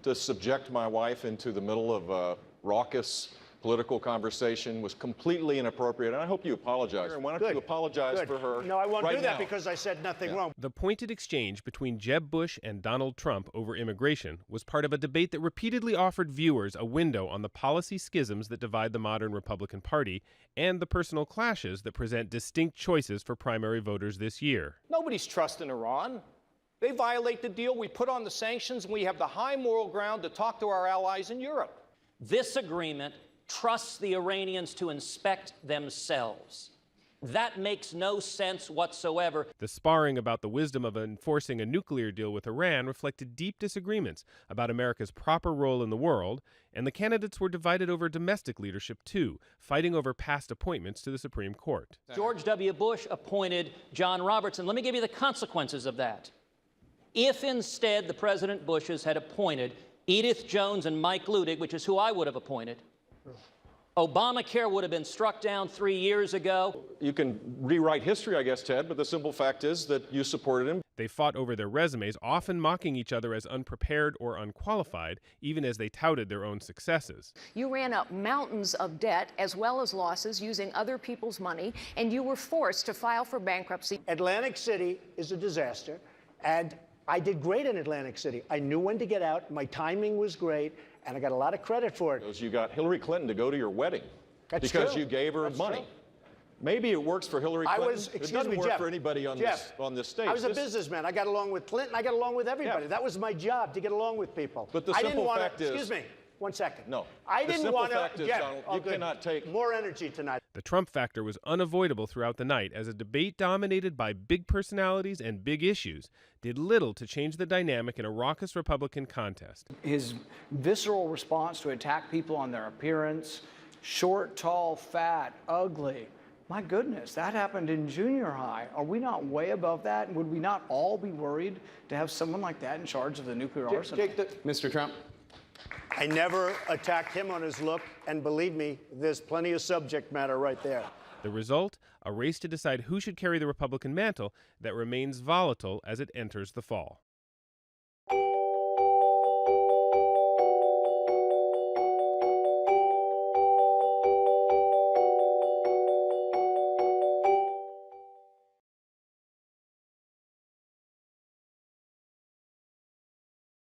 to subject my wife into the middle of a raucous political conversation was completely inappropriate, and I hope you apologize. Why don't you apologize for her? No, I won't right do that now. because I said nothing wrong. The pointed exchange between Jeb Bush and Donald Trump over immigration was part of a debate that repeatedly offered viewers a window on the policy schisms that divide the modern Republican Party and the personal clashes that present distinct choices for primary voters this year. Nobody's trusting Iran. They violate the deal. We put on the sanctions, and we have the high moral ground to talk to our allies in Europe. This agreement trusts the Iranians to inspect themselves. That makes no sense whatsoever. The sparring about the wisdom of enforcing a nuclear deal with Iran reflected deep disagreements about America's proper role in the world, and the candidates were divided over domestic leadership too, fighting over past appointments to the Supreme Court. George W. Bush appointed John Roberts, and let me give you the consequences of that. If instead the President Bushes had appointed Edith Jones and Mike Ludig, which is who I would have appointed, Obamacare would have been struck down 3 years ago. You can rewrite history, I guess, Ted, but the simple fact is that you supported him. They fought over their resumes, often mocking each other as unprepared or unqualified, even as they touted their own successes. You ran up mountains of debt as well as losses using other people's money, and you were forced to file for bankruptcy. Atlantic City is a disaster, and I did great in Atlantic City. I knew when to get out. My timing was great, and I got a lot of credit for it. You got Hillary Clinton to go to your wedding because true. you gave her That's money. true. Maybe it works for Hillary Clinton. Excuse it doesn't me, work Jeff, for anybody on this stage. I was a businessman. I got along with Clinton. I got along with everybody. Yeah. That was my job, to get along with people. But the I simple didn't want fact to. is, excuse me. 1 second. No. I the didn't simple want fact to. is, Jeff, Donald, oh, you good. cannot take more energy tonight. The Trump factor was unavoidable throughout the night as a debate dominated by big personalities and big issues did little to change the dynamic in a raucous Republican contest. His visceral response to attack people on their appearance, short, tall, fat, ugly. My goodness, that happened in junior high. Are we not way above that? And would we not all be worried to have someone like that in charge of the nuclear arsenal? Mr. Trump. I never attacked him on his look, and believe me, there's plenty of subject matter right there. The result, a race to decide who should carry the Republican mantle that remains volatile as it enters the fall.